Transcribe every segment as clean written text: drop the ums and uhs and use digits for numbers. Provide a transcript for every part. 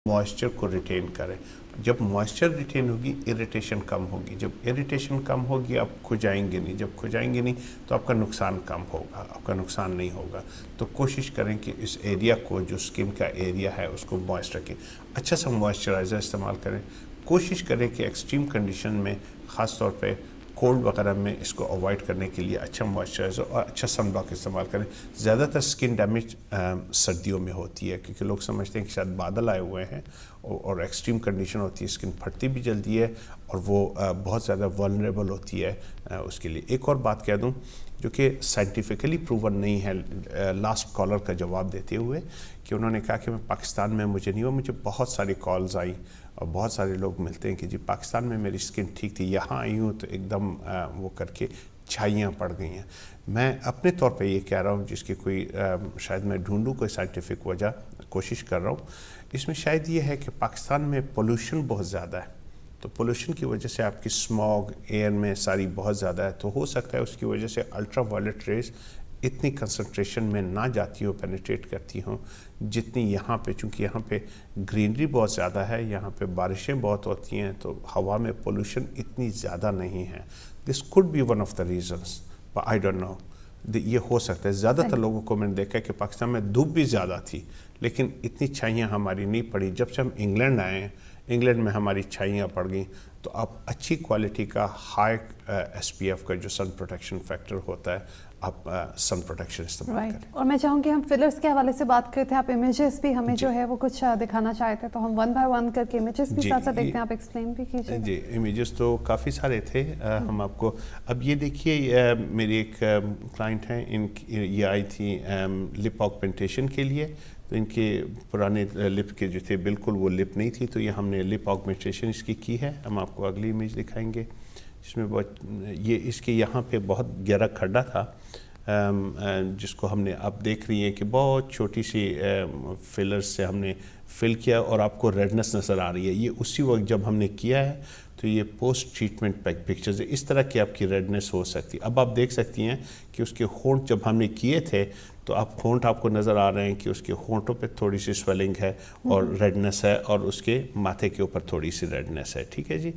Moisture को retain करें। जब मॉइस्चर रिटेन होगी इरिटेशन कम होगी, जब इरिटेशन कम होगी आप खुजाएंगे नहीं, जब खुजाएंगे नहीं तो आपका नुकसान कम होगा, आपका नुकसान नहीं होगा। तो कोशिश करें कि इस एरिया को, जो स्किन का एरिया है, उसको मॉइस्ट रखें। अच्छा सा मॉइस्चराइज़र इस्तेमाल करें। कोशिश करें कि एक्सट्रीम कंडीशन में, ख़ास तौर पे कोल्ड वगैरह में, इसको अवॉइड करने के लिए अच्छा मॉइस्चराइज़र और अच्छा सनब्लॉक इस्तेमाल करें। ज़्यादातर स्किन डैमेज सर्दियों में होती है, क्योंकि लोग समझते हैं कि शायद बादल आए हुए हैं और एक्सट्रीम कंडीशन होती है, स्किन फटती भी जल्दी है और वो बहुत ज़्यादा वल्नरेबल होती है उसके लिए। एक और बात कह दूं जो कि साइंटिफिकली प्रूवन नहीं है, लास्ट कॉलर का जवाब देते हुए, कि उन्होंने कहा कि मैं पाकिस्तान में मुझे नहीं हुआ, मुझे बहुत सारी कॉल्स आई और बहुत सारे लोग मिलते हैं कि जी पाकिस्तान में मेरी स्किन ठीक थी, यहाँ आई हूँ तो एकदम वो करके छाइयाँ पड़ गई हैं। मैं अपने तौर पे ये कह रहा हूँ, जिसकी कोई शायद मैं ढूंढूँ कोई साइंटिफिक वजह, कोशिश कर रहा हूँ। इसमें शायद ये है कि पाकिस्तान में पोल्यूशन बहुत ज़्यादा है, तो पोल्यूशन की वजह से आपकी स्मॉग एयर में सारी बहुत ज़्यादा है, तो हो सकता है उसकी वजह से अल्ट्रा वायलेट रेज इतनी कंसंट्रेशन में ना जाती हो, पेनिट्रेट करती हों जितनी यहाँ पे, चूँकि यहाँ पे ग्रीनरी बहुत ज़्यादा है, यहाँ पे बारिशें बहुत होती हैं, तो हवा में पोल्यूशन इतनी ज़्यादा नहीं है। This could be one of the reasons, but I don't know, ये हो सकता है। ज़्यादातर लोगों को मैंने देखा है कि पाकिस्तान में धूप भी ज़्यादा थी, लेकिन इतनी छाइयाँ हमारी नहीं पड़ी। जब से हम इंग्लैंड आए, इंग्लैंड में हमारी छाइयाँ पड़ गई, तो आप अच्छी क्वालिटी का हाई SPF का जो सन प्रोटेक्शन फैक्टर होता है, आप सन प्रोटेक्शन इस्तेमाल करें। और मैं चाहूँगी हम फिलर्स के हवाले से बात करते हैं, आप इमेजेस भी हमें जो है वो कुछ दिखाना चाहते हैं, तो हम वन बाय वन करके इमेजेस भी साथ साथ देखते हैं, आप एक्सप्लेन भी कीजिए। जी, इमेजेस तो काफ़ी सारे थे, हम आपको अब ये देखिए, मेरी एक क्लाइंट हैं, ये आई थी लिप ऑगमेंटेशन के लिए, तो इनके पुराने लिप के जो थे बिल्कुल वो लिप नहीं थी, तो ये हमने लिप ऑगमेंटेशन इसकी की है। हम आपको अगली इमेज दिखाएंगे, जिसमें बहुत ये इसके यहाँ पे बहुत गहरा खड्डा था, जिसको हमने, आप देख रही हैं कि बहुत छोटी सी फिलर्स से हमने फिल किया और आपको रेडनेस नज़र आ रही है। ये उसी वक्त जब हमने किया है, तो ये पोस्ट ट्रीटमेंट पिक्चर्स है, इस तरह की आपकी रेडनेस हो सकती है। अब आप देख सकती हैं कि उसके होंठ जब हमने किए थे, तो आप होंठ आपको नज़र आ रहे हैं कि उसके होंठों पे थोड़ी सी स्वेलिंग है और रेडनेस है, और उसके माथे के ऊपर थोड़ी सी रेडनेस है। ठीक है जी,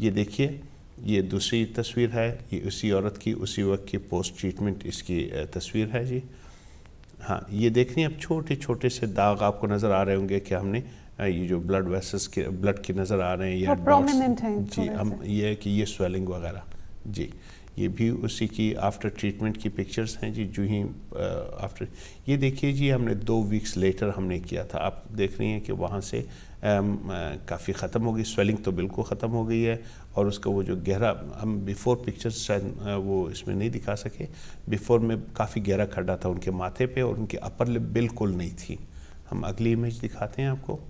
ये देखिए, ये दूसरी तस्वीर है, ये उसी औरत की उसी वक्त की पोस्ट ट्रीटमेंट इसकी तस्वीर है जी। हाँ, ये देख रही हैं, अब छोटे छोटे से दाग आपको नज़र आ रहे होंगे कि हमने ये जो ब्लड वेसल्स के ब्लड की नज़र आ रहे हैं, ये प्रोमिनेंट हैं जी, हम ये है कि ये स्वेलिंग वगैरह जी, ये भी उसी की आफ्टर ट्रीटमेंट की पिक्चर्स हैं जी। जो ही आफ्टर, ये देखिए जी, हमने 2 वीक्स लेटर हमने किया था, आप देख रही हैं कि वहाँ से काफ़ी ख़त्म हो गई, स्वेलिंग तो बिल्कुल ख़त्म हो गई है, और उसका वो जो गहरा, हम बिफ़ोर पिक्चर्स शायद वो इसमें नहीं दिखा सके, बिफ़ोर में काफ़ी गहरा खड्डा था उनके माथे पे, और उनकी अपर लिप बिल्कुल नहीं थी। हम अगली इमेज दिखाते हैं आपको,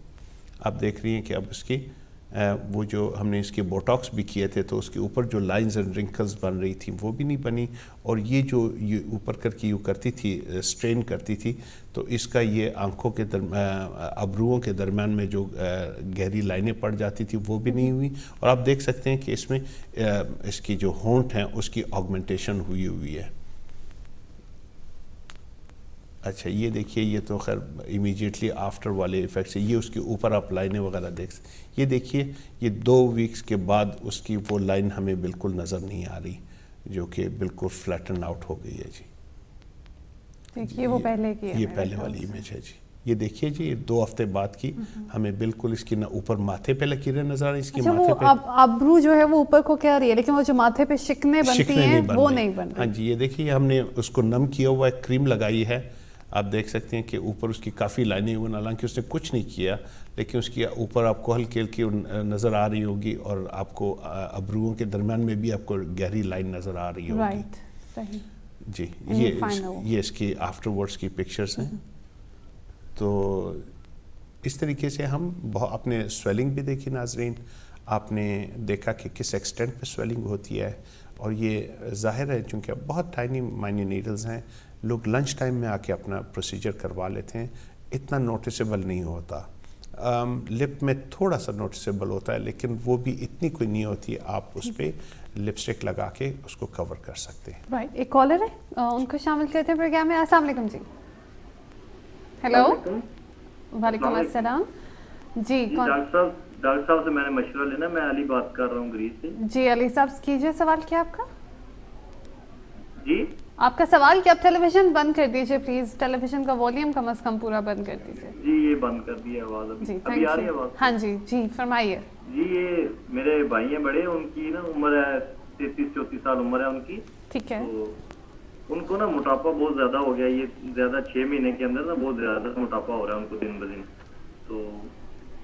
आप देख रही हैं कि अब उसकी वो जो हमने इसके बोटॉक्स भी किए थे, तो उसके ऊपर जो लाइंस एंड रिंकल्स बन रही थी वो भी नहीं बनी, और ये जो ये ऊपर करके यूँ करती थी, स्ट्रेन करती थी, तो इसका ये आंखों के अबरुओं के दरमियान में जो गहरी लाइनें पड़ जाती थी वो भी नहीं हुई। और आप देख सकते हैं कि इसमें इसकी जो होंठ हैं उसकी ऑगमेंटेशन हुई है। अच्छा, ये देखिए, ये तो खैर इमीडिएटली आफ्टर वाले इफ़ेक्ट्स है, ये उसके ऊपर आप लाइनें वगैरह देख, ये देखिए, ये 2 वीक्स के बाद उसकी वो लाइन हमें बिल्कुल नज़र नहीं आ रही, जो कि बिल्कुल फ्लैटन आउट हो गई है जी। देखिए वो पहले की, ये पहले वाली इमेज है जी। ये देखिए जी, ये 2 हफ्ते बाद की, हमें बिल्कुल इसकी ना ऊपर माथे पे लकीरें नजर आ रही, इसकी अच्छा, माथे पे अब्रू जो है वो ऊपर को क्या रही है, लेकिन वो जो माथे पे शिकने बनती हैं वो नहीं बन रही। हाँ जी, ये देखिए, हमने उसको नम किया हुआ है, क्रीम लगाई है, आप देख सकते हैं कि ऊपर उसकी काफ़ी लाइनें हुई, हालांकि उसने कुछ नहीं किया, लेकिन उसकी ऊपर आपको हल्की हल्की नज़र आ रही होगी, और आपको अबरुओं के दरमियान में भी आपको गहरी लाइन नज़र आ रही होगी। राइट, सही जी, ये इसकी आफ्टरवर्ड्स की पिक्चर्स हैं। तो इस तरीके से हम अपने स्वेलिंग भी देखी नाजरीन, आपने देखा कि किस एक्सटेंट पे स्वेलिंग होती है, और ये ज़ाहिर है चूँकि बहुत टाइनी माइन्यूट नीडल्स हैं, लोग लंच टाइम में आके अपना प्रोसीजर करवा लेते हैं, इतना नोटिसेबल नहीं होता। लिप में थोड़ा सा नोटिसेबल होता है, लेकिन वो भी इतनी कोई नहीं होती, आप उस पर लिपस्टिक लगा के उसको कवर कर सकते हैं। राइट, एक कॉलर है, उनको शामिल करते हैं प्रोग्राम में। अस्सलाम वालेकुम जी। हेलो, वालेकुम अस्सलाम। जी कौन? डॉक्टर साहब से मैंने मशवरा लेना, मैं अली बात कर रहा हूँ ग्रीस से। जी अली साहब कीजिए सवाल क्या आपका? जी आपका सवाल क्या? आप टेलीविजन बंद कर दीजिए प्लीज, टेलीविजन का वॉल्यूम कम से कम पूरा बंद कर दीजिए। जी ये बंद कर दी है आवाज अभी। जी अभी आ रही थैंक है यू। आवाज? हाँ जी जी फरमाइए। जी ये मेरे भाई हैं बड़े, उनकी ना उम्र है 33-34 साल उम्र है उनकी। ठीक है। तो उनको ना मोटापा बहुत ज्यादा हो गया, ये ज्यादा 6 महीने के अंदर ना बहुत ज्यादा मोटापा हो रहा है उनको दिन ब दिन। तो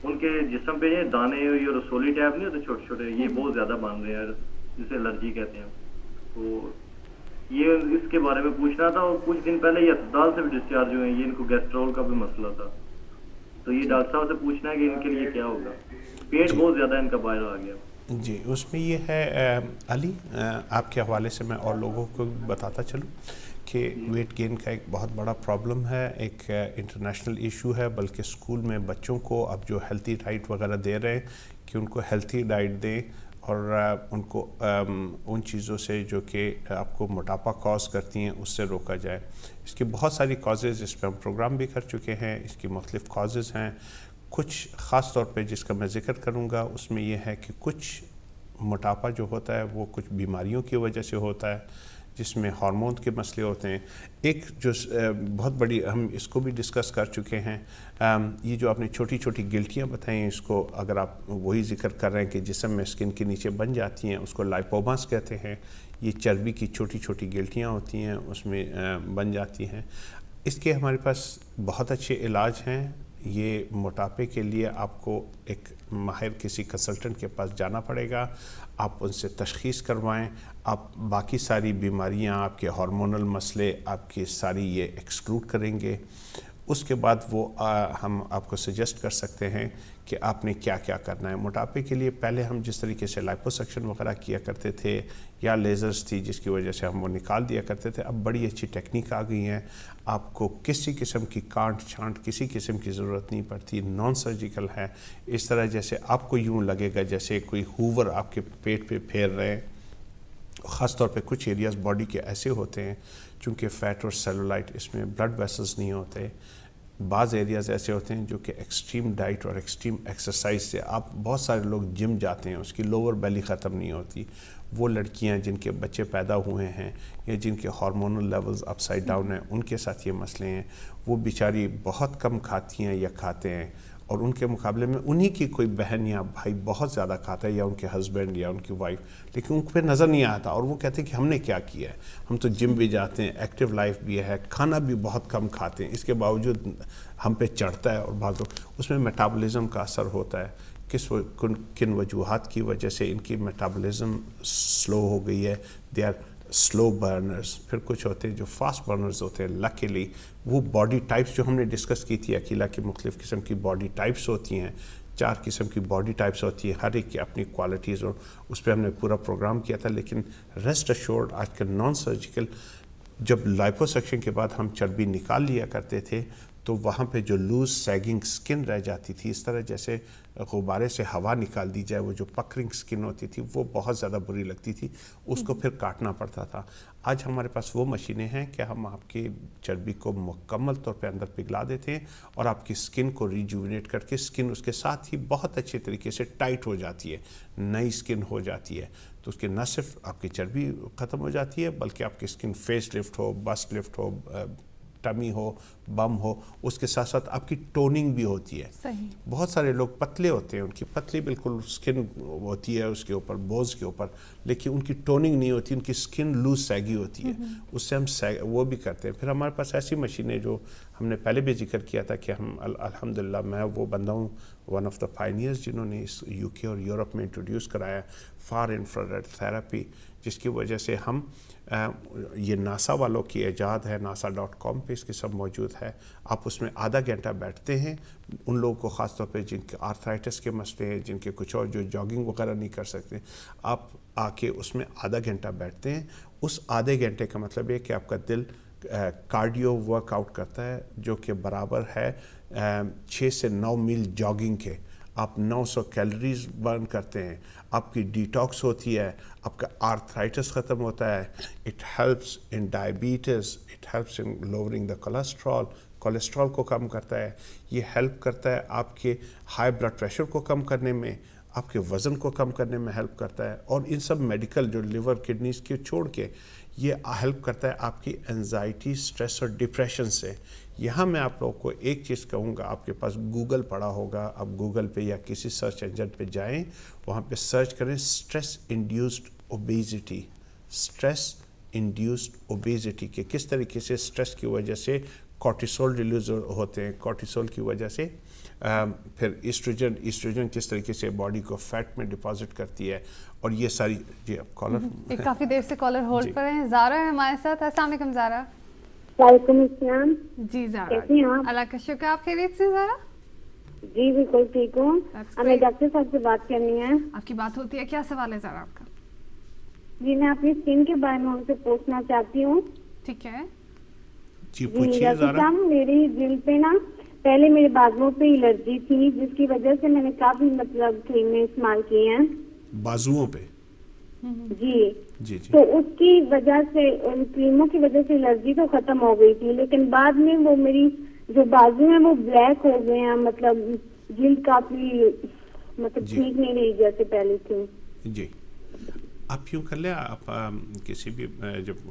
उनके जिस्म पे ये दाने ये रसोली टाइप नहीं होते छोटे छोटे, ये बहुत ज्यादा बन रहे हैं, जिसे एलर्जी कहते हैं। तो ये इसके बारे में पूछना था, और कुछ दिन पहले ये अस्पताल से भी डिस्चार्ज हुए हैं, ये इनको गैस्ट्रोल का भी मसला था। तो ये डॉक्टर साहब से पूछना है कि इनके लिए क्या होगा, पेट बहुत ज्यादा इनका बाहर आ गया। जी उसमें ये है अली, आपके हवाले से मैं और लोगों को बताता चलूँ कि वेट गेन का एक बहुत बड़ा प्रॉब्लम है, एक इंटरनेशनल इशू है, बल्कि स्कूल में बच्चों को अब जो हेल्थी डाइट वगैरह दे रहे हैं कि उनको हेल्थी डाइट दें और उनको उन चीज़ों से जो कि आपको मोटापा कॉज करती हैं उससे रोका जाए। इसकी बहुत सारी कॉजेज़ इस पर हम प्रोग्राम भी कर चुके हैं, इसकी मुख्तलिफ़ कॉजेज़ हैं। कुछ ख़ास तौर पे जिसका मैं ज़िक्र करूँगा उसमें यह है कि कुछ मोटापा जो होता है वो कुछ बीमारियों की वजह से होता है, जिसमें हार्मोन के मसले होते हैं। एक जो बहुत बड़ी, हम इसको भी डिस्कस कर चुके हैं, ये जो आपने छोटी छोटी गिल्टियाँ बताई हैं, इसको अगर आप वही ज़िक्र कर रहे हैं कि जिस्म में स्किन के नीचे बन जाती हैं, उसको लाइपोमास कहते हैं। ये चर्बी की छोटी छोटी गिल्टियाँ होती हैं, उसमें बन जाती हैं। इसके हमारे पास बहुत अच्छे इलाज हैं। ये मोटापे के लिए आपको एक माहिर किसी कंसल्टेंट के पास जाना पड़ेगा, आप उनसे तशख़ीस करवाएं, आप बाकी सारी बीमारियां, आपके हार्मोनल मसले, आपकी सारी ये एक्सक्लूड करेंगे। उसके बाद वो हम आपको सजेस्ट कर सकते हैं कि आपने क्या क्या करना है मोटापे के लिए। पहले हम जिस तरीके से लाइपोसक्शन वगैरह किया करते थे या लेज़र्स थी जिसकी वजह से हम वो निकाल दिया करते थे, अब बड़ी अच्छी टेक्निक आ गई हैं। आपको किसी किस्म की काट छांट किसी किस्म की ज़रूरत नहीं पड़ती, नॉन सर्जिकल है। इस तरह जैसे आपको यूँ लगेगा जैसे कोई हूवर आपके पेट पे फेर रहे हैं। ख़ास तौर पे कुछ एरियाज़ बॉडी के ऐसे होते हैं चूँकि फ़ैट और सेलुलाइट इसमें ब्लड वेसल्स नहीं होते। बाज़ एरियाज़ ऐसे होते हैं जो कि एक्सट्रीम डाइट और एक्सट्रीम एक्सरसाइज से, आप बहुत सारे लोग जिम जाते हैं, उसकी लोअर बेली ख़त्म नहीं होती। वो लड़कियां जिनके बच्चे पैदा हुए हैं या जिनके हार्मोनल लेवल्स अपसाइड डाउन हैं, उनके साथ ये मसले हैं। वो बेचारी बहुत कम खाती हैं या खाते हैं, और उनके मुकाबले में उन्हीं की कोई बहन या भाई बहुत ज़्यादा खाता है, या उनके हस्बैंड या उनकी वाइफ, लेकिन उन पर नज़र नहीं आता। और वो कहते हैं कि हमने क्या किया है, हम तो जिम भी जाते हैं, एक्टिव लाइफ भी है, खाना भी बहुत कम खाते हैं, इसके बावजूद हम पे चढ़ता है। और बात उसमें मेटाबॉलिज्म का असर होता है। किन वजूहात की वजह से इनकी मेटाबॉलिज्म स्लो हो गई है, दे आर स्लो बर्नर्स। फिर कुछ होते हैं जो फास्ट बर्नर्स होते हैं। लकीली वो बॉडी टाइप्स जो हमने डिस्कस की थी, अकीला की मुख्तलिफ़ किस्म की बॉडी टाइप्स होती हैं, 4 किस्म की बॉडी टाइप्स होती हैं, हर एक की अपनी क्वालिटीज़, और उस पर हमने पूरा प्रोग्राम किया था। लेकिन रेस्ट अश्योर्ड आजकल नॉन सर्जिकल, जब लाइपोसक्शन के बाद हम चर्बी निकाल लिया करते थे तो वहाँ पे जो लूज सैगिंग स्किन रह जाती थी, इस तरह जैसे गुब्बारे से हवा निकाल दी जाए, वो जो पकरिंग स्किन होती थी वो बहुत ज़्यादा बुरी लगती थी, उसको फिर काटना पड़ता था। आज हमारे पास वो मशीनें हैं कि हम आपकी चर्बी को मुकम्मल तौर पे अंदर पिघला देते हैं और आपकी स्किन को रिजुविनेट करके स्किन उसके साथ ही बहुत अच्छे तरीके से टाइट हो जाती है, नई स्किन हो जाती है। तो उसके न सिर्फ आपकी चर्बी ख़त्म हो जाती है बल्कि आपकी स्किन फेस लिफ्ट हो, बस्ट लिफ्ट हो, टमी हो, बम हो, उसके साथ साथ आपकी टोनिंग भी होती है। सही। बहुत सारे लोग पतले होते हैं, उनकी पतली बिल्कुल स्किन होती है उसके ऊपर, बोन्स के ऊपर, लेकिन उनकी टोनिंग नहीं होती, उनकी स्किन लूज सैगी होती है। उससे हम वो भी करते हैं। फिर हमारे पास ऐसी मशीनें जो हमने पहले भी जिक्र किया था कि हम अल्हम्दुलिल्लाह, मैं वो बंदा हूँ, वन ऑफ द पायनियर्स जिन्होंने इस यूके और यूरोप में इंट्रोड्यूस कराया फार इंफ्रारेड थेरेपी, जिसकी वजह से हम ये नासा वालों की ईजाद है, nasa.com पे इसकी सब मौजूद है। आप उसमें आधा घंटा बैठते हैं, उन लोगों को ख़ास तौर पे जिनके आर्थराइटिस के मसले हैं, जिनके कुछ और जो जॉगिंग वगैरह नहीं कर सकते, आप आके उसमें आधा घंटा बैठते हैं। उस आधे घंटे का मतलब है कि आपका दिल कार्डियो वर्कआउट करता है जो कि बराबर है 6 से 9 मील जॉगिंग के। आप 900 कैलोरीज बर्न करते हैं, आपकी डिटॉक्स होती है, आपका आर्थराइटिस ख़त्म होता है, it helps in diabetes, it helps in lowering the cholesterol. Cholesterol को कम करता है, ये हेल्प करता है आपके हाई ब्लड प्रेशर को कम करने में, आपके वज़न को कम करने में हेल्प करता है। और इन सब मेडिकल जो लिवर किडनीज के छोड़ के ये हेल्प करता है आपकी एंजाइटी, स्ट्रेस और डिप्रेशन से। यहाँ मैं आप लोगों को एक चीज़ कहूँगा, आपके पास गूगल पड़ा होगा, आप गूगल पे या किसी सर्च इंजन पे जाएं, वहाँ पे सर्च करें stress induced obesity, stress induced obesity के किस तरीके से स्ट्रेस की वजह से कॉर्टिसोल रिलीज होते हैं, कॉर्टिसोल की वजह से फिर ईस्ट्रोजन किस तरीके से बॉडी को फैट में डिपॉजिट करती है, और ये सारी। जी अब कॉलर एक काफ़ी देर से कॉलर होल्ड पर हैं, ज़ारा है हमारे साथ। अस्सलाम वालेकुम ज़ारा। वालेकुम अस्सलाम। जी ज़ारा, कैसी हैं आप? अल्लाह का शुक्र, आप खैरियत से ज़ारा? जी बिल्कुल ठीक हूँ। That's हमें great. डॉक्टर साहब से बात करनी है। आपकी बात होती है, क्या सवाल है ज़ारा आपका? जी मैं अपनी स्किन के बारे में उनसे पूछना चाहती हूँ। ठीक है। जी जी पूछिए डॉक्टर ज़रा। साहब, मेरी दिल पे ना पहले मेरे बाजुओं पे एलर्जी थी, जिसकी वजह से मैंने काफी मतलब क्रीमें इस्तेमाल की हैं। बाजुओं पे? जी जी जी। तो उसकी वजह से, उन क्रीमों की वजह से एलर्जी तो खत्म हो गई थी, लेकिन बाद में वो मेरी जो बाजू है वो ब्लैक हो गए हैं, मतलब जिल्द काफी मतलब जी। ठीक नहीं रही जैसे पहले थी। जी आप यूँ कर लें, आप किसी भी जब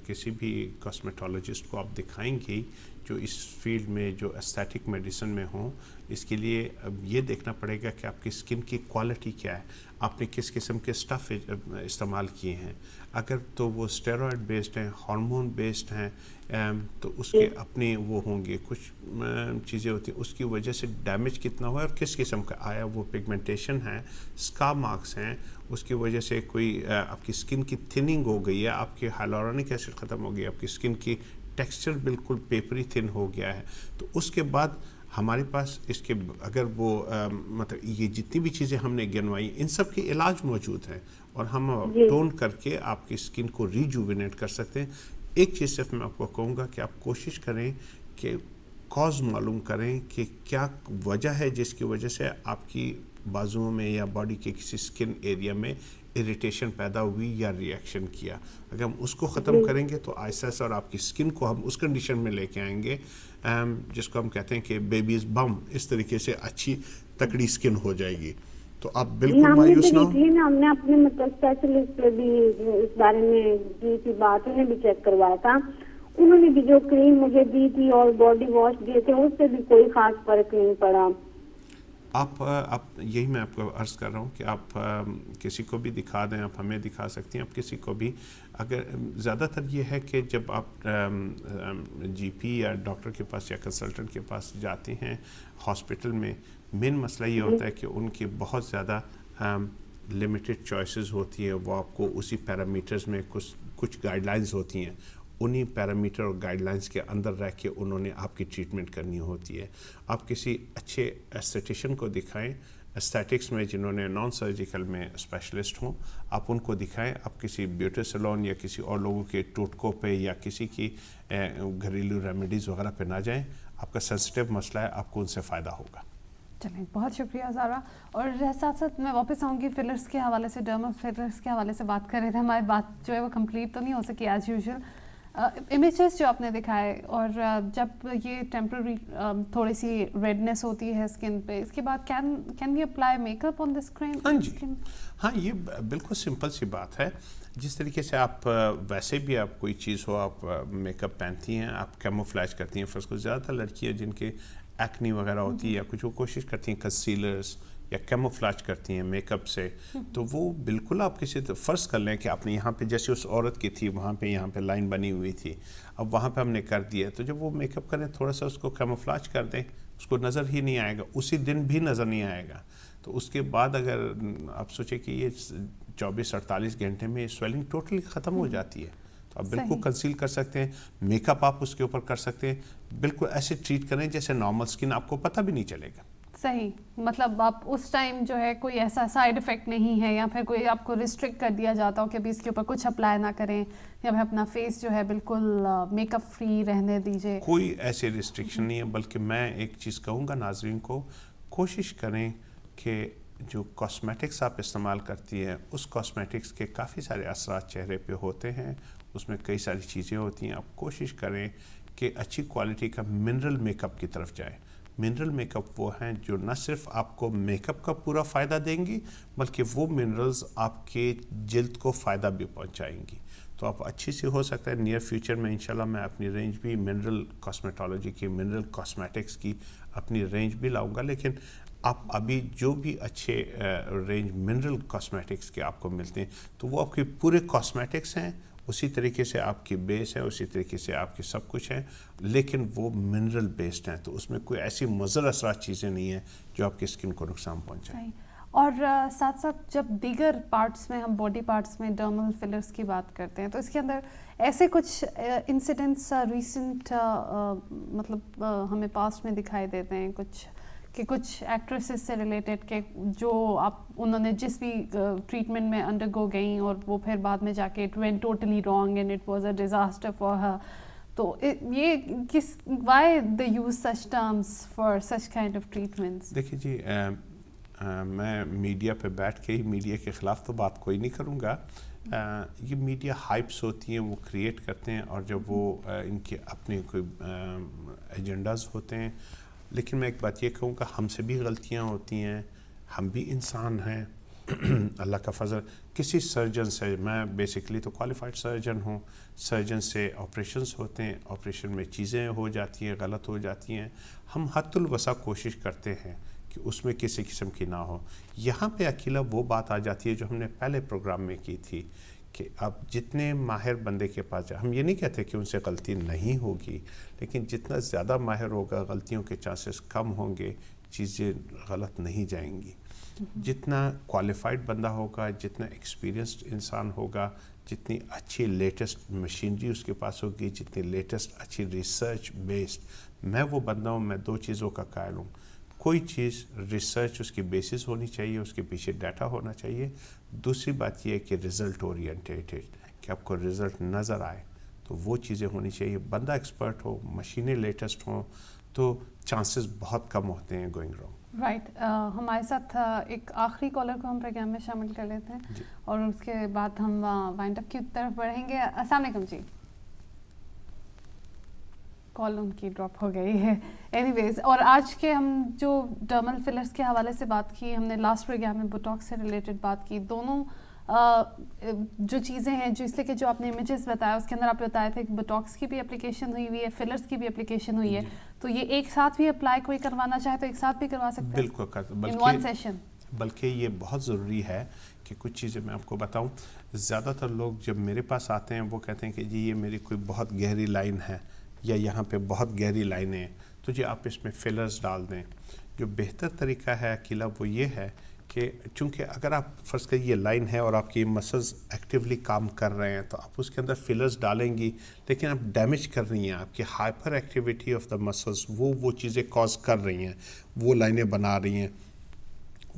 किसी भी कॉस्मेटोलॉजिस्ट को आप दिखाएंगे जो इस फील्ड में, जो एस्थेटिक मेडिसिन में हो, इसके लिए अब ये देखना पड़ेगा कि आपकी स्किन की क्वालिटी क्या है, आपने किस किस्म के स्टफ़ इस्तेमाल किए हैं। अगर तो वो स्टेरॉयड बेस्ड हैं, हार्मोन बेस्ड हैं, तो उसके अपने वो होंगे, कुछ चीज़ें होती हैं, उसकी वजह से डैमेज कितना हुआ है और किस किस्म का आया, वो पिगमेंटेशन है, स्कार मार्क्स हैं, उसकी वजह से कोई आपकी स्किन की थिनिंग हो गई है, आपकी हाइलुरोनिक एसिड ख़त्म हो गया, आपकी स्किन की टेक्सचर बिल्कुल पेपरी थिन हो गया है, तो उसके बाद हमारे पास इसके अगर वो मतलब ये जितनी भी चीज़ें हमने गिनवाई, इन सब के इलाज मौजूद हैं और हम टोन करके आपकी स्किन को रिजुविनेट कर सकते हैं। एक चीज़ सिर्फ मैं आपको कहूँगा कि आप कोशिश करें कि कॉज मालूम करें कि क्या वजह है जिसकी वजह से आपकी बाजुओं में या बॉडी के किसी स्किन एरिया में इरिटेशन पैदा हुई या रिएक्शन किया। अगर हम उसको ख़त्म करेंगे तो आहिस्ता आहिस्ता और आपकी स्किन को हम उस कंडीशन में लेके आएंगे जिसको हम कहते हैं कि बेबीज बम, इस तरीके से अच्छी तकड़ी स्किन हो जाएगी। तो आप बिल्कुल मायूस ना हो। हमने अपने मतलब स्पेशलिस्ट पे भी इस बारे में की थी बात, उन्हें भी चेक करवाया था, उन्होंने भी जो क्रीम मुझे दी थी और बॉडी वॉश दिए थे, उससे भी कोई खास फर्क नहीं पड़ा। आप यही मैं आपको अर्ज़ कर रहा हूँ कि आप किसी को भी दिखा दें, आप हमें दिखा सकती हैं, आप किसी को भी। अगर ज़्यादातर ये है कि जब आप जीपी या डॉक्टर के पास या कंसल्टेंट के पास जाते हैं हॉस्पिटल में, मेन मसला ये होता है कि उनकी बहुत ज़्यादा लिमिटेड चॉइसेस होती हैं, वो आपको उसी पैरामीटर्स में कुछ गाइडलाइंस होती हैं, उन्हीं पैरामीटर और गाइडलाइंस के अंदर रह के उन्होंने आपकी ट्रीटमेंट करनी होती है। आप किसी अच्छे एस्थेटिशियन को दिखाएं, एस्थेटिक्स में जिन्होंने नॉन सर्जिकल में स्पेशलिस्ट हों, आप उनको दिखाएं। आप किसी ब्यूटी सैलून या किसी और लोगों के टोटकों पे या किसी की घरेलू रेमेडीज़ वगैरह पे ना जाएं। आपका सेंसिटिव मसला है, आपको उनसे फ़ायदा होगा। चलिए, बहुत शुक्रिया ज़ारा। और साथ साथ मैं वापस आऊँगी फिलर्स के हवाले से, डर्मा फिलर्स के हवाले से बात कर रहे थे, हमारी बात जो है वो कंप्लीट तो नहीं हो सकी एज यूजुअल। इमेजेस जो आपने दिखाए और जब ये टेम्पररी थोड़ी सी रेडनेस होती है स्किन पे, इसके बाद can we apply makeup on the skin? हाँ जी, हाँ, ये बिल्कुल सिंपल सी बात है। जिस तरीके से आप वैसे भी आप कोई चीज़ हो, आप मेकअप पहनती हैं, आप कैमोफ्लैज करती हैं, फर्स्ट को ज़्यादातर लड़कियाँ जिनके एक्नी वगैरह होती है या कुछ, वो कोशिश करती हैं कंसीलर्स या कैमोफ्लैज करती हैं मेकअप से, तो वो बिल्कुल आप किसी फ़र्ज़ कर लें कि आपने यहाँ पे जैसे उस औरत की थी वहाँ पे यहाँ पे लाइन बनी हुई थी, अब वहाँ पे हमने कर दिया, तो जब वो मेकअप करें थोड़ा सा उसको कैमोफ्लैज कर दें, उसको नज़र ही नहीं आएगा, उसी दिन भी नज़र नहीं आएगा। तो उसके बाद अगर आप सोचें कि ये 24-48 घंटे में स्वेलिंग टोटली ख़त्म हो जाती है, तो आप बिल्कुल कंसील कर सकते हैं, मेकअप आप उसके ऊपर कर सकते हैं, बिल्कुल ऐसे ट्रीट करें जैसे नॉर्मल स्किन, आपको पता भी नहीं चलेगा। सही, मतलब आप उस टाइम जो है कोई ऐसा साइड इफ़ेक्ट नहीं है या फिर कोई आपको रिस्ट्रिक्ट कर दिया जाता हो कि अभी इसके ऊपर कुछ अप्लाई ना करें या फिर अपना फेस जो है बिल्कुल मेकअप फ्री रहने दीजिए, कोई ऐसे रिस्ट्रिक्शन नहीं है। बल्कि मैं एक चीज़ कहूँगा नाजरीन को, कोशिश करें कि जो कॉस्मेटिक्स आप इस्तेमाल करती हैं, उस कॉस्मेटिक्स के काफ़ी सारे असरात चेहरे पे होते हैं, उसमें कई सारी चीज़ें होती हैं। आप कोशिश करें کہ اچھی کوالٹی کا منرل میک اپ کی طرف جائیں. منرل میک اپ وہ ہیں جو نہ صرف آپ کو میک اپ کا پورا فائدہ دیں گی بلکہ وہ منرلز آپ کے جلد کو فائدہ بھی پہنچائیں گی. تو آپ اچھی سی ہو سکتا ہے نیئر فیوچر میں انشاءاللہ میں اپنی رینج بھی منرل کاسمیٹولوجی کی, منرل کاسمیٹکس کی اپنی رینج بھی لاؤں گا. لیکن آپ ابھی جو بھی اچھے رینج منرل کاسمیٹکس کے آپ کو ملتے ہیں تو وہ آپ کے پورے کاسمیٹکس ہیں, اسی طریقے سے آپ کی بیس ہے, اسی طریقے سے آپ کے سب کچھ ہیں, لیکن وہ منرل بیسڈ ہیں. تو اس میں کوئی ایسی مضر اثرات چیزیں نہیں ہیں جو آپ کی اسکن کو نقصان پہنچائیں. اور ساتھ ساتھ جب دیگر پارٹس میں ہم باڈی پارٹس میں ڈرمل فلرز کی بات کرتے ہیں تو اس کے اندر ایسے کچھ انسیڈنٹس ریسنٹ مطلب ہمیں پاسٹ میں دکھائی دیتے ہیں کچھ ایکٹریسز سے ریلیٹڈ کہ جو انہوں نے جس بھی ٹریٹمنٹ میں انڈر گو گئیں اور وہ پھر بعد میں جا کے it went totally wrong and it was a disaster for her. تو یہ why they use such terms for such kind of treatments? دیکھیے جی, میں میڈیا پہ بیٹھ کے ہی میڈیا کے خلاف تو بات کوئی نہیں کروں گا. یہ میڈیا ہائپس ہوتی ہیں, وہ کریٹ کرتے ہیں اور جب وہ ان کے اپنے کوئی ایجنڈاز ہوتے ہیں. لیکن میں ایک بات یہ کہوں گا, ہم سے بھی غلطیاں ہوتی ہیں, ہم بھی انسان ہیں. اللہ کا فضل, کسی سرجن سے, میں بیسیکلی تو کوالیفائڈ سرجن ہوں, سرجن سے آپریشنز ہوتے ہیں, آپریشن میں چیزیں ہو جاتی ہیں, غلط ہو جاتی ہیں. ہم حد الوسع کوشش کرتے ہیں کہ اس میں کسی قسم کی نہ ہو. یہاں پہ اکیلا وہ بات آ جاتی ہے جو ہم نے پہلے پروگرام میں کی تھی کہ اب جتنے ماہر بندے کے پاس جائے, ہم یہ نہیں کہتے کہ ان سے غلطی نہیں ہوگی, لیکن جتنا زیادہ ماہر ہوگا غلطیوں کے چانسز کم ہوں گے, چیزیں غلط نہیں جائیں گی. جتنا کوالیفائڈ بندہ ہوگا, جتنا ایکسپیرینسڈ انسان ہوگا, جتنی اچھی لیٹسٹ مشینری اس کے پاس ہوگی, جتنی لیٹسٹ اچھی ریسرچ بیسڈ, میں وہ بندہ ہوں, میں 2 چیزوں کا قائل ہوں. کوئی چیز ریسرچ اس کی بیسس ہونی چاہیے, اس کے پیچھے ڈیٹا ہونا چاہیے. دوسری بات یہ ہے کہ رزلٹ اورینٹیڈ, کہ آپ کو رزلٹ نظر آئے, تو وہ چیزیں ہونی چاہیے. بندہ ایکسپرٹ ہو, مشینیں لیٹسٹ ہوں, تو چانسز بہت کم ہوتے ہیں گوئنگ رانگ. رائٹ. ہمارے ساتھ ایک آخری کالر کو ہم پروگرام میں شامل کر لیتے ہیں اور اس کے بعد ہم وائنڈ اپ کی طرف بڑھیں گے. السلام علیکم جی. کال ان کی ڈراپ ہو گئی ہے. اینی ویز, اور آج کے ہم جو ڈرمل فلرز کے حوالے سے بات کی, ہم نے لاسٹ پروگرام میں بوٹاکس سے ریلیٹڈ بات کی. دونوں جو چیزیں ہیں, جو اس لیے کہ جو آپ نے امیجز بتایا اس کے اندر آپ بتائے تھے کہ بوٹاکس کی بھی اپلیکیشن ہوئی ہوئی ہے, فلرز کی بھی اپلیکیشن ہوئی ہے, تو یہ ایک ساتھ بھی اپلائی کوئی کروانا چاہے تو ایک ساتھ بھی کروا سکتے ہیں بالکل, ان ون سیشن. بلکہ یہ بہت ضروری ہے کہ کچھ چیزیں میں آپ کو بتاؤں. زیادہ تر لوگ جب میرے پاس آتے ہیں وہ کہتے ہیں کہ جی یہ میری کوئی بہت گہری لائن ہے یا یہاں پہ بہت گہری لائنیں ہیں, تو جی آپ اس میں فلرز ڈال دیں. جو بہتر طریقہ ہے اکیلا وہ یہ ہے کہ چونکہ اگر آپ فرض کریں یہ لائن ہے اور آپ کی مسلز ایکٹیولی کام کر رہے ہیں تو آپ اس کے اندر فلرز ڈالیں گی, لیکن آپ ڈیمیج کر رہی ہیں, آپ کی hyper activity of the muscles وہ چیزیں کاز کر رہی ہیں, وہ لائنیں بنا رہی ہیں.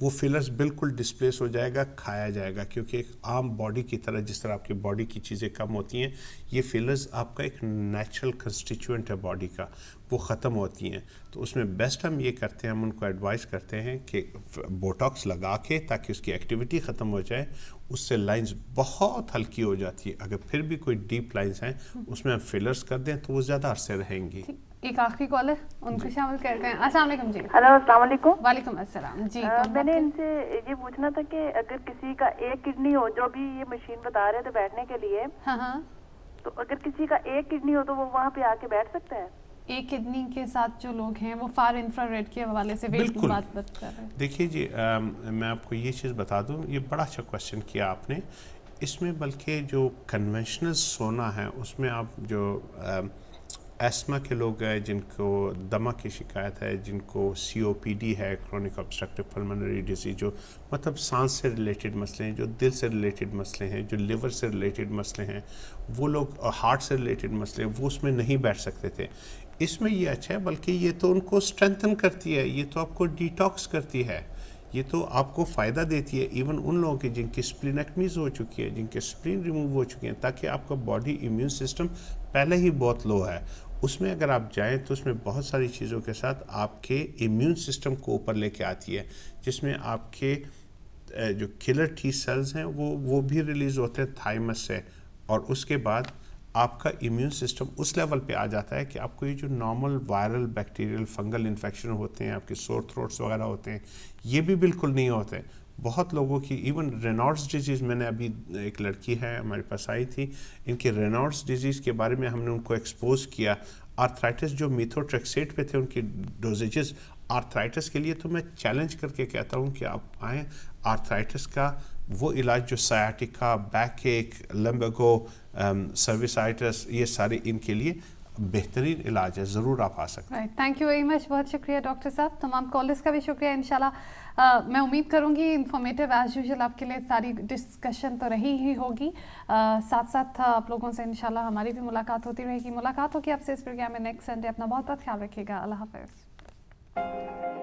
وہ فلرز بالکل ڈسپلیس ہو جائے گا, کھایا جائے گا, کیونکہ ایک عام باڈی کی طرح جس طرح آپ کی باڈی کی چیزیں کم ہوتی ہیں, یہ فلرز آپ کا ایک نیچرل کنسٹیچوئنٹ ہے باڈی کا, وہ ختم ہوتی ہیں. تو اس میں بیسٹ ہم یہ کرتے ہیں, ہم ان کو ایڈوائز کرتے ہیں کہ بوٹاکس لگا کے تاکہ اس کی ایکٹیویٹی ختم ہو جائے, اس سے لائنز بہت ہلکی ہو جاتی ہے. اگر پھر بھی کوئی ڈیپ لائنز ہیں اس میں ہم فلرز کر دیں تو وہ زیادہ عرصے رہیں گی. ایک آخری کال ہے, ان کو شامل کرتے ہیں. السلام علیکم جی. ہلو, السلام علیکم. وعلیکم السلام جی. میں نے ان سے یہ پوچھنا تھا کہ اگر کسی کا ایک کڈنی ہو, جو بھی یہ مشین بتا رہے تھے بیٹھنے کے لیے, ہاں, تو اگر کسی کا ایک کڈنی ہو تو وہ وہاں پہ آ کے بیٹھ سکتا ہے؟ ایک کڈنی کے ساتھ جو لوگ ہیں وہ فار انفراریڈ کے حوالے سے بات کر رہے ہیں. دیکھیے جی, میں آپ کو یہ چیز بتا دوں, یہ بڑا اچھا کویشچن کیا آپ نے. اس میں بلکہ جو کنونشنل سونا ہے اس میں آپ جو ایسما کے لوگ ہیں, جن کو دمہ کی شکایت ہے, جن کو COPD ہے, کرونک obstructive pulmonary disease, جو مطلب سانس سے ریلیٹڈ مسئلے ہیں, جو دل سے ریلیٹڈ مسئلے ہیں, جو لیور سے ریلیٹڈ مسئلے ہیں, وہ لوگ ہارٹ سے ریلیٹڈ مسئلے ہیں, وہ اس میں نہیں بیٹھ سکتے تھے. اس میں یہ اچھا ہے, بلکہ یہ تو ان کو اسٹرینتھن کرتی ہے, یہ تو آپ کو ڈیٹاکس کرتی ہے, یہ تو آپ کو فائدہ دیتی ہے. ایون ان لوگوں کے جن کی اسپلینیکٹمیز ہو چکی ہے, جن کے اسپلین ریموو ہو چکے ہیں, تاکہ آپ کا باڈی امیون سسٹم پہلے ہی بہت لو ہے, اس میں اگر آپ جائیں تو اس میں بہت ساری چیزوں کے ساتھ آپ کے امیون سسٹم کو اوپر لے کے آتی ہے, جس میں آپ کے جو کلر ٹی سیلز ہیں وہ بھی ریلیز ہوتے ہیں تھائمس سے, اور اس کے بعد آپ کا امیون سسٹم اس لیول پہ آ جاتا ہے کہ آپ کو یہ جو normal viral bacterial fungal infection ہوتے ہیں، آپ کے سور تھروٹس وغیرہ ہوتے ہیں، یہ بھی بالکل نہیں ہوتے. بہت لوگوں کی ایون رینالڈس ڈیزیز، میں نے ابھی ایک لڑکی ہے ہمارے پاس آئی تھی، ان کے رینالڈس ڈیزیز کے بارے میں ہم نے ان کو ایکسپوز کیا. آرتھرائٹس جو میتھوٹریکسیٹ پہ تھے ان کی ڈوزیجز آرتھرائٹس کے لیے، تو میں چیلنج کر کے کہتا ہوں کہ آپ آئیں، آرتھرائٹس کا وہ علاج جو سیاٹیکا، بیک ایک، لمبیگو، سروسائٹس، یہ سارے ان کے لیے بہترین علاج ہے، ضرور آپ آ سکتے ہیں. Thank you very much. بہت شکریہ ڈاکٹر صاحب. تمام کالرز کا بھی شکریہ. انشاءاللہ میں امید کروں گی انفارمیٹیو ایز یوزول آپ کے لیے ساری ڈسکشن تو رہی ہی ہوگی. ساتھ ساتھ آپ لوگوں سے انشاءاللہ ہماری بھی ملاقات ہوتی رہے گی. ملاقات ہوگی آپ سے اس پروگرام میں نیکسٹ سنڈے. اپنا بہت بہت خیال رکھیے گا. اللہ حافظ.